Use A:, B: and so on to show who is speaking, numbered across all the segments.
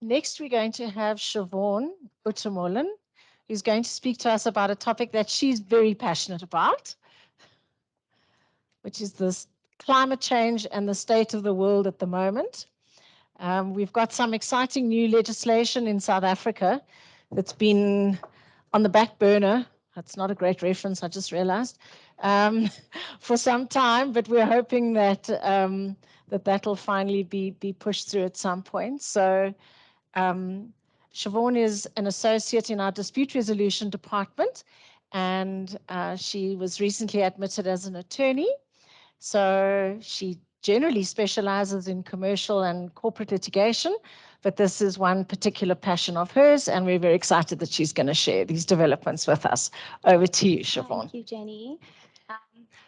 A: Next, we're going to have Siobhan Utemolen, who's going to speak to us about a topic that she's very passionate about, which is this climate change and the state of the world at the moment. We've got some exciting new legislation in South Africa that's been on the back burner. That's not a great reference, I just realized, for some time, but we're hoping that that'll finally be pushed through at some point. So Siobhan is an associate in our dispute resolution department, and she was recently admitted as an attorney. So she generally specializes in commercial and corporate litigation, but this is one particular passion of hers, and we're very excited that she's going to share these developments with us. Over to you, Siobhan.
B: Thank you, Jenny.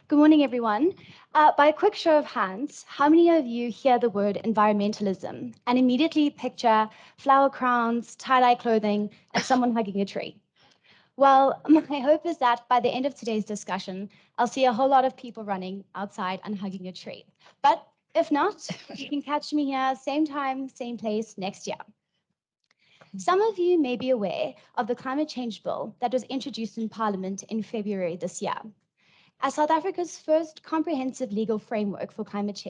B: Good morning, everyone. By a quick show of hands, how many of you hear the word environmentalism and immediately picture flower crowns, tie-dye clothing, and someone hugging a tree? Well, my hope is that by the end of today's discussion, I'll see a whole lot of people running outside and hugging a tree. But if not, you can catch me here, same time, same place next year. Some of you may be aware of the climate change bill that was introduced in Parliament in February this year. As South Africa's first comprehensive legal framework for climate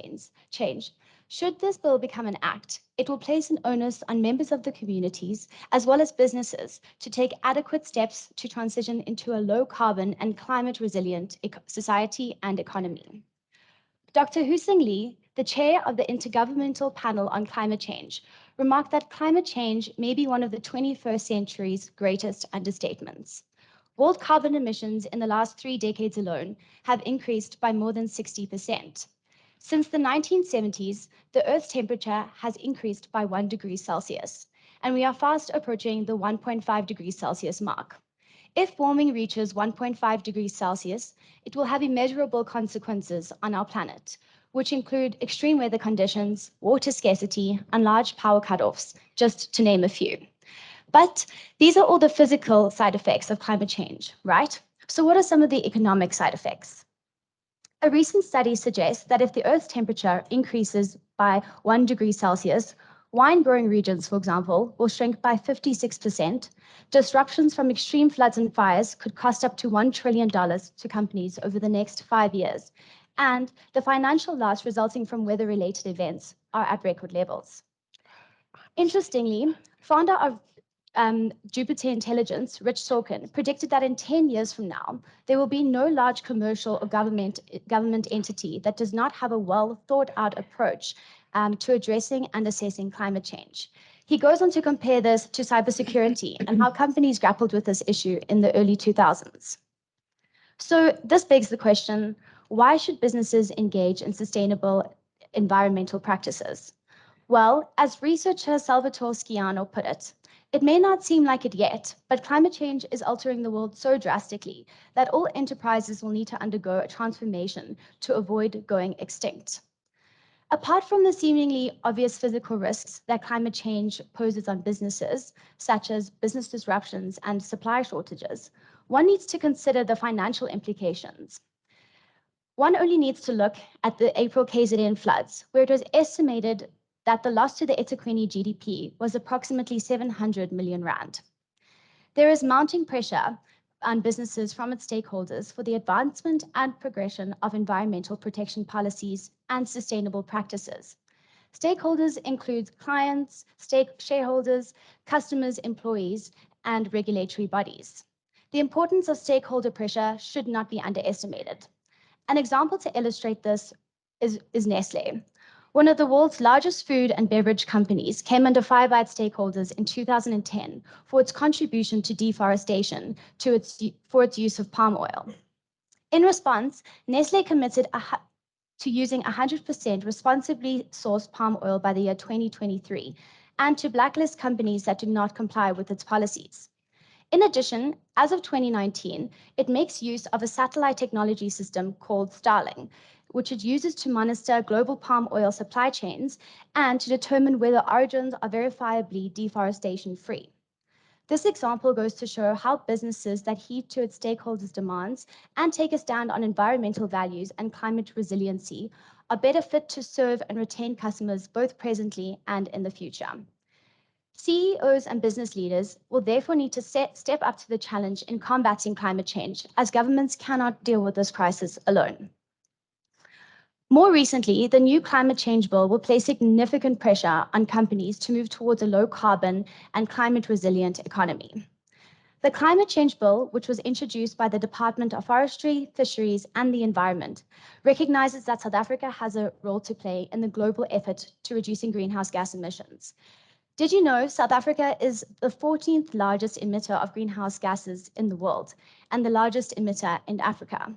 B: change, should this bill become an act, it will place an onus on members of the communities as well as businesses to take adequate steps to transition into a low carbon and climate resilient society and economy. Dr. Hussein Lee, the chair of the Intergovernmental Panel on Climate Change, remarked that climate change may be one of the 21st century's greatest understatements. World carbon emissions in the last 3 decades alone have increased by more than 60%. Since the 1970s, the Earth's temperature has increased by 1 degree Celsius, and we are fast approaching the 1.5 degrees Celsius mark. If warming reaches 1.5 degrees Celsius, it will have immeasurable consequences on our planet, which include extreme weather conditions, water scarcity, and large power cutoffs, just to name a few. But these are all the physical side effects of climate change, right? So what are some of the economic side effects? A recent study suggests that if the Earth's temperature increases by 1 degree Celsius, wine growing regions, for example, will shrink by 56%. Disruptions from extreme floods and fires could cost up to $1 trillion to companies over the next 5 years. And the financial loss resulting from weather-related events are at record levels. Interestingly, founder of Jupiter Intelligence, Rich Sorkin, predicted that in 10 years from now, there will be no large commercial or government entity that does not have a well thought out approach to addressing and assessing climate change. He goes on to compare this to cybersecurity and how companies grappled with this issue in the early 2000s. So this begs the question, why should businesses engage in sustainable environmental practices? Well, as researcher Salvatore Schiano put it, it may not seem like it yet, but climate change is altering the world so drastically that all enterprises will need to undergo a transformation to avoid going extinct. Apart from the seemingly obvious physical risks that climate change poses on businesses, such as business disruptions and supply shortages, one needs to consider the financial implications. One only needs to look at the April KZN floods, where it was estimated that the loss to the eThekwini GDP was approximately 700 million rand. There is mounting pressure on businesses from its stakeholders for the advancement and progression of environmental protection policies and sustainable practices. Stakeholders include clients, shareholders, customers, employees, and regulatory bodies. The importance of stakeholder pressure should not be underestimated. An example to illustrate this is Nestle. One of the world's largest food and beverage companies came under fire by its stakeholders in 2010 for its contribution to deforestation for its use of palm oil. In response, Nestle committed to using 100% responsibly sourced palm oil by the year 2023 and to blacklist companies that do not comply with its policies. In addition, as of 2019, it makes use of a satellite technology system called Starling, which it uses to monitor global palm oil supply chains and to determine whether origins are verifiably deforestation-free. This example goes to show how businesses that heed to its stakeholders' demands and take a stand on environmental values and climate resiliency are better fit to serve and retain customers both presently and in the future. CEOs and business leaders will therefore need to step up to the challenge in combating climate change, as governments cannot deal with this crisis alone. More recently, the new climate change bill will place significant pressure on companies to move towards a low carbon and climate resilient economy. The climate change bill, which was introduced by the Department of Forestry, Fisheries and the Environment, recognizes that South Africa has a role to play in the global effort to reducing greenhouse gas emissions. Did you know South Africa is the 14th largest emitter of greenhouse gases in the world and the largest emitter in Africa?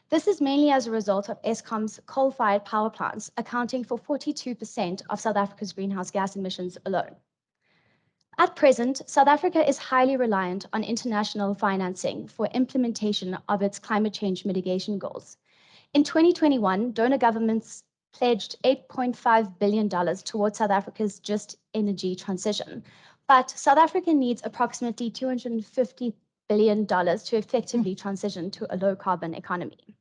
B: This is mainly as a result of Eskom's coal-fired power plants, accounting for 42% of South Africa's greenhouse gas emissions alone. At present, South Africa is highly reliant on international financing for implementation of its climate change mitigation goals. In 2021, donor governments pledged $8.5 billion towards South Africa's just energy transition. But South Africa needs approximately $250 billion to effectively transition to a low carbon economy.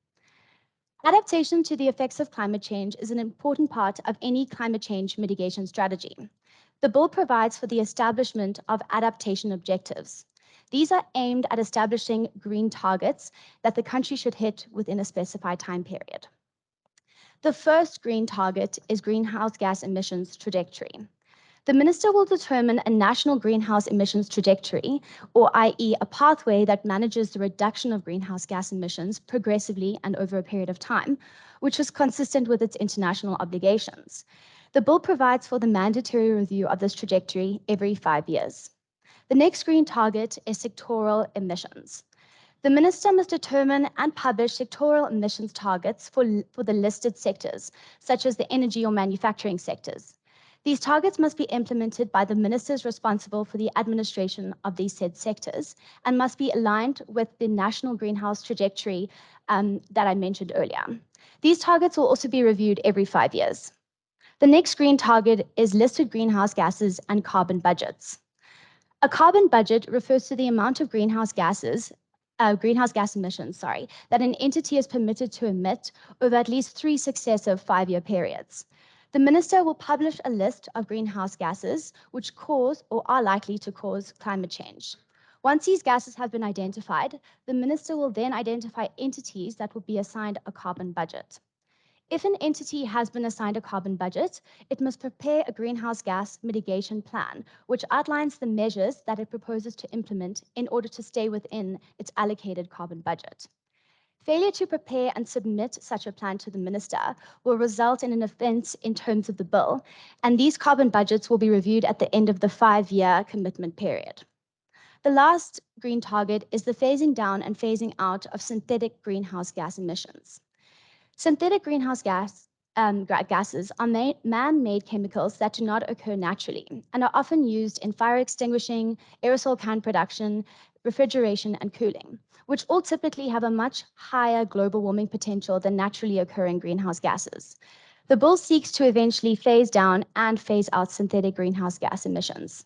B: Adaptation to the effects of climate change is an important part of any climate change mitigation strategy. The bill provides for the establishment of adaptation objectives. These are aimed at establishing green targets that the country should hit within a specified time period. The first green target is greenhouse gas emissions trajectory. The minister will determine a national greenhouse emissions trajectory, or i.e. a pathway that manages the reduction of greenhouse gas emissions progressively and over a period of time, which is consistent with its international obligations. The bill provides for the mandatory review of this trajectory every 5 years. The next green target is sectoral emissions. The minister must determine and publish sectoral emissions targets for the listed sectors, such as the energy or manufacturing sectors. These targets must be implemented by the ministers responsible for the administration of these said sectors and must be aligned with the national greenhouse trajectory that I mentioned earlier. These targets will also be reviewed every 5 years. The next green target is listed greenhouse gases and carbon budgets. A carbon budget refers to the amount of greenhouse gas emissions, that an entity is permitted to emit over at least 3 successive 5-year periods. The minister will publish a list of greenhouse gases which cause or are likely to cause climate change. Once these gases have been identified, the minister will then identify entities that will be assigned a carbon budget. If an entity has been assigned a carbon budget, it must prepare a greenhouse gas mitigation plan, which outlines the measures that it proposes to implement in order to stay within its allocated carbon budget. Failure to prepare and submit such a plan to the minister will result in an offence in terms of the bill, and these carbon budgets will be reviewed at the end of the 5-year commitment period. The last green target is the phasing down and phasing out of synthetic greenhouse gas emissions. Synthetic greenhouse gases are man-made chemicals that do not occur naturally and are often used in fire extinguishing, aerosol can production, refrigeration, and cooling, which all typically have a much higher global warming potential than naturally occurring greenhouse gases. The bill seeks to eventually phase down and phase out synthetic greenhouse gas emissions.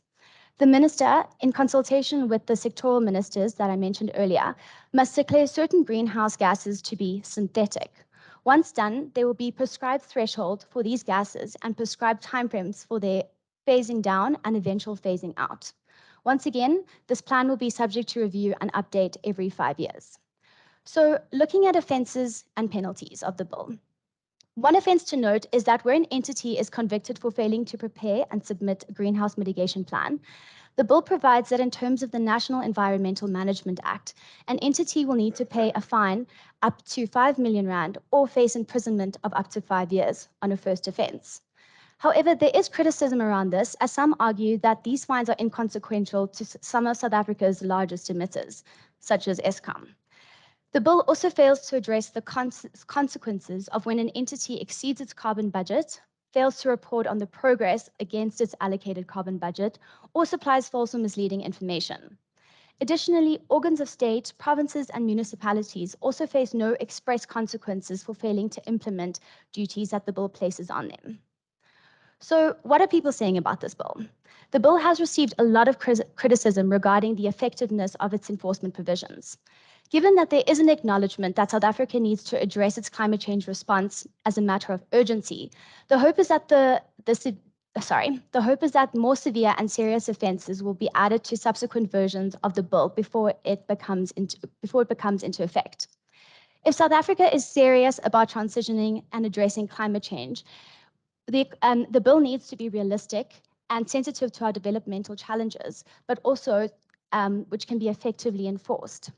B: The minister, in consultation with the sectoral ministers that I mentioned earlier, must declare certain greenhouse gases to be synthetic. Once done, there will be prescribed threshold for these gases and prescribed timeframes for their phasing down and eventual phasing out. Once again, this plan will be subject to review and update every 5 years. So, looking at offences and penalties of the bill. One offence to note is that where an entity is convicted for failing to prepare and submit a greenhouse mitigation plan, the bill provides that in terms of the National Environmental Management Act, an entity will need to pay a fine up to 5 million rand or face imprisonment of up to 5 years on a first offence. However, there is criticism around this, as some argue that these fines are inconsequential to some of South Africa's largest emitters, such as Eskom. The bill also fails to address the consequences of when an entity exceeds its carbon budget, fails to report on the progress against its allocated carbon budget, or supplies false or misleading information. Additionally, organs of state, provinces, and municipalities also face no express consequences for failing to implement duties that the bill places on them. So, what are people saying about this bill? The bill has received a lot of criticism regarding the effectiveness of its enforcement provisions. Given that there is an acknowledgement that South Africa needs to address its climate change response as a matter of urgency, the hope is that the hope is that more severe and serious offences will be added to subsequent versions of the bill before it becomes into effect. If South Africa is serious about transitioning and addressing climate change, the bill needs to be realistic and sensitive to our developmental challenges, but also which can be effectively enforced.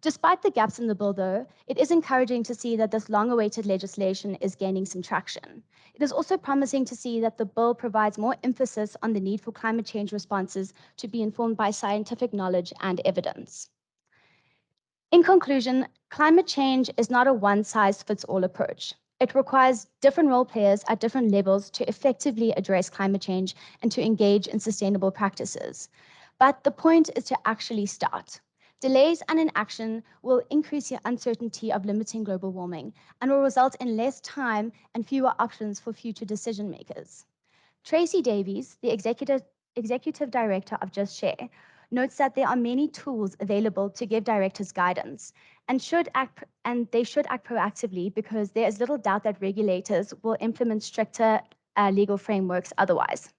B: Despite the gaps in the bill, though, it is encouraging to see that this long-awaited legislation is gaining some traction. It is also promising to see that the bill provides more emphasis on the need for climate change responses to be informed by scientific knowledge and evidence. In conclusion, climate change is not a one-size-fits-all approach. It requires different role players at different levels to effectively address climate change and to engage in sustainable practices. But the point is to actually start. Delays and inaction will increase the uncertainty of limiting global warming and will result in less time and fewer options for future decision makers. Tracy Davies, the executive director of Just Share, notes that there are many tools available to give directors guidance and they should act proactively because there is little doubt that regulators will implement stricter legal frameworks otherwise.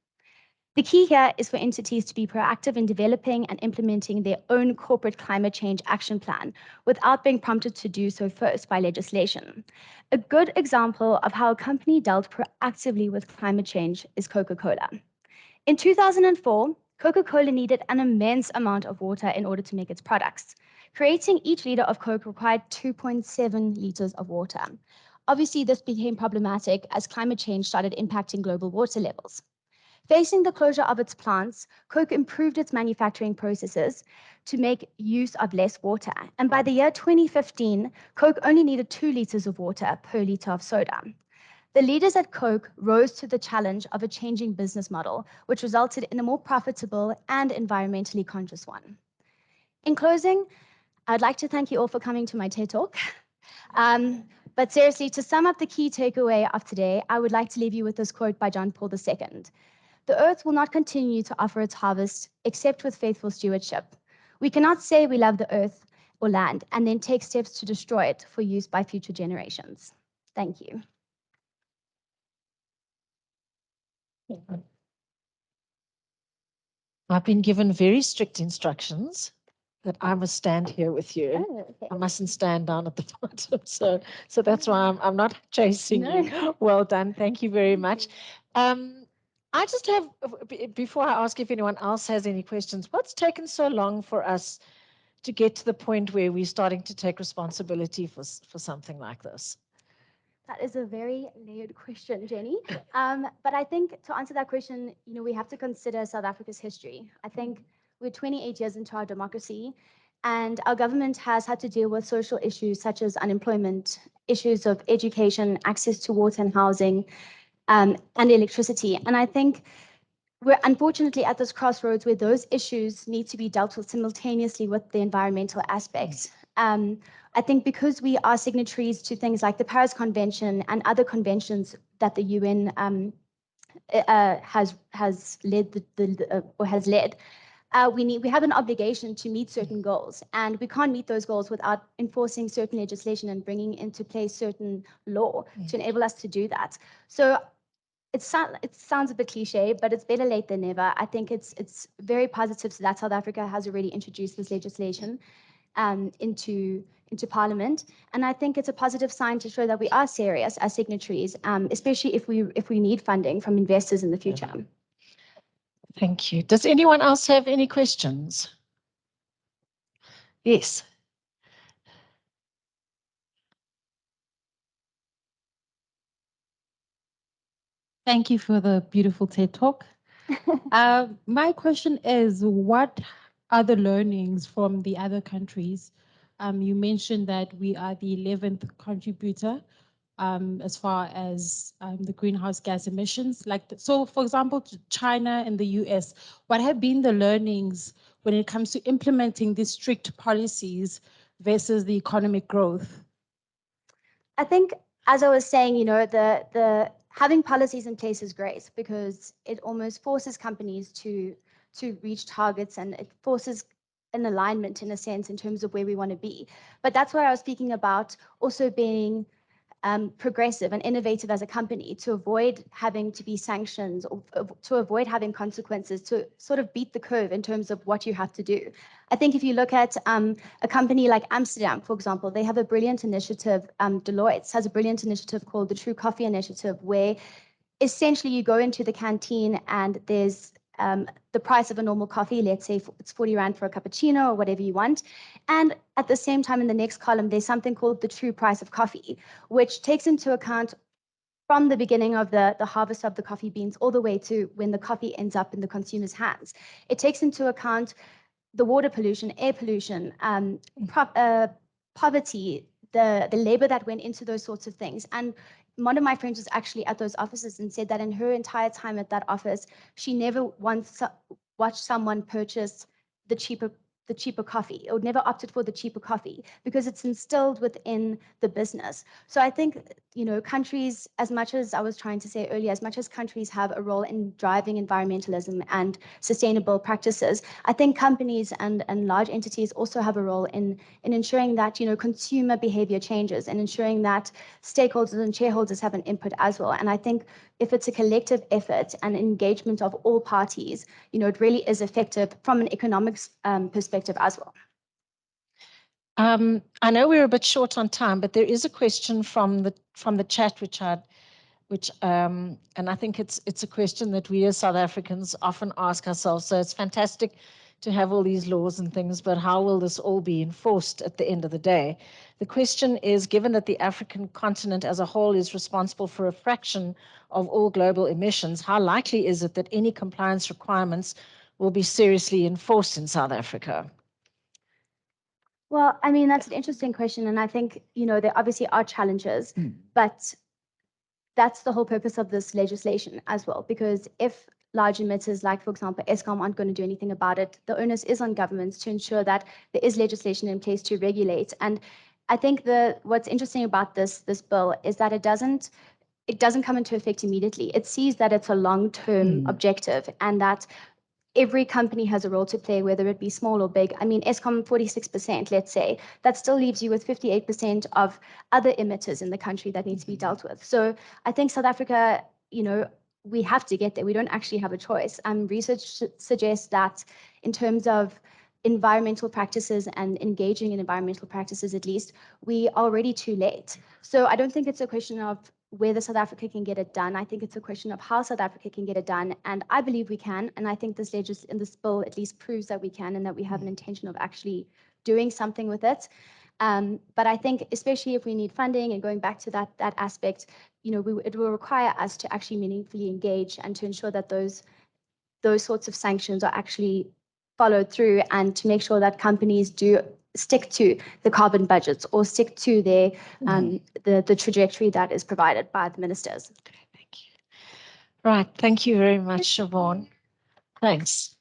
B: The key here is for entities to be proactive in developing and implementing their own corporate climate change action plan without being prompted to do so first by legislation. A good example of how a company dealt proactively with climate change is Coca-Cola. In 2004, Coca-Cola needed an immense amount of water in order to make its products. Creating each liter of Coke required 2.7 liters of water. Obviously, this became problematic as climate change started impacting global water levels. Facing the closure of its plants, Coke improved its manufacturing processes to make use of less water. And by the year 2015, Coke only needed 2 liters of water per liter of soda. The leaders at Coke rose to the challenge of a changing business model, which resulted in a more profitable and environmentally conscious one. In closing, I'd like to thank you all for coming to my TED Talk. But seriously, to sum up the key takeaway of today, I would like to leave you with this quote by John Paul II. The earth will not continue to offer its harvest except with faithful stewardship. We cannot say we love the earth or land and then take steps to destroy it for use by future generations. Thank you.
A: I've been given very strict instructions that I must stand here with you.
B: Oh, okay.
A: I mustn't stand down at the bottom. So that's why I'm not chasing you. Well done. Thank you very much. I just have, before I ask if anyone else has any questions, what's taken so long for us to get to the point where we're starting to take responsibility for something like this?
B: That is a very layered question, Jenny. But I think to answer that question, we have to consider South Africa's history. I think we're 28 years into our democracy, and our government has had to deal with social issues such as unemployment, issues of education, access to water and housing, and electricity. And I think we're unfortunately at this crossroads where those issues need to be dealt with simultaneously with the environmental aspects. I think because we are signatories to things like the Paris Convention and other conventions that the UN has led we have an obligation to meet certain goals, and we can't meet those goals without enforcing certain legislation and bringing into place certain law to enable us to do that. So it sounds a bit cliche, but it's better late than never. I think it's very positive that South Africa has already introduced this legislation into Parliament, and I think it's a positive sign to show that we are serious as signatories, especially if we need funding from investors in the future.
A: Thank you. Does anyone else have any questions? Yes.
C: Thank you for the beautiful TED Talk. My question is, what are the learnings from the other countries? You mentioned that we are the 11th contributor as far as the greenhouse gas emissions. So, for example, China and the US, what have been the learnings when it comes to implementing these strict policies versus the economic growth?
B: I think, as I was saying, the having policies in place is great because it almost forces companies to reach targets, and it forces an alignment in a sense in terms of where we want to be. But that's where I was speaking about also being progressive and innovative as a company to avoid having to be sanctioned or to avoid having consequences, to sort of beat the curve in terms of what you have to do. I think if you look at a company like Amsterdam, for example, they have a brilliant initiative. Deloitte has a brilliant initiative called the True Coffee Initiative, where essentially you go into the canteen and there's the price of a normal coffee, let's say it's 40 Rand for a cappuccino or whatever you want. And at the same time, in the next column, there's something called the true price of coffee, which takes into account from the beginning of the harvest of the coffee beans all the way to when the coffee ends up in the consumer's hands. It takes into account the water pollution, air pollution, poverty, the labor that went into those sorts of things. And one of my friends was actually at those offices and said that in her entire time at that office, she never once watched someone purchase the cheaper coffee, or never opted for the cheaper coffee, because it's instilled within the business. So I think, countries, as much as I was trying to say earlier, as much as countries have a role in driving environmentalism and sustainable practices, I think companies and large entities also have a role in ensuring that, consumer behavior changes and ensuring that stakeholders and shareholders have an input as well. And I think if it's a collective effort and engagement of all parties, it really is effective from an economics perspective as well.
A: I know we're a bit short on time, but there is a question from the chat, and I think it's a question that we as South Africans often ask ourselves. So it's fantastic to have all these laws and things, but how will this all be enforced at the end of the day? The question is, given that the African continent as a whole is responsible for a fraction of all global emissions, how likely is it that any compliance requirements will be seriously enforced in South Africa?
B: Well, I mean, that's an interesting question. And I think, there obviously are challenges, but that's the whole purpose of this legislation as well, because if large emitters like, for example, Eskom aren't going to do anything about it, the onus is on governments to ensure that there is legislation in place to regulate. And I think what's interesting about this bill is that it doesn't come into effect immediately. It sees that it's a long-term objective, and that every company has a role to play, whether it be small or big. I mean, Eskom 46%, let's say, that still leaves you with 58% of other emitters in the country that need to be dealt with. So I think South Africa, we have to get there. We don't actually have a choice. Research suggests that in terms of environmental practices and engaging in environmental practices, at least, we are already too late. So I don't think it's a question of whether South Africa can get it done. I think it's a question of how South Africa can get it done. And I believe we can. And I think this bill at least proves that we can, and that we have an intention of actually doing something with it. But I think, especially if we need funding, and going back to that aspect, it will require us to actually meaningfully engage and to ensure that those sorts of sanctions are actually followed through, and to make sure that companies do stick to the carbon budgets or stick to their the trajectory that is provided by the ministers.
A: Okay, thank you. Right, thank you very much, Siobhan. Thanks.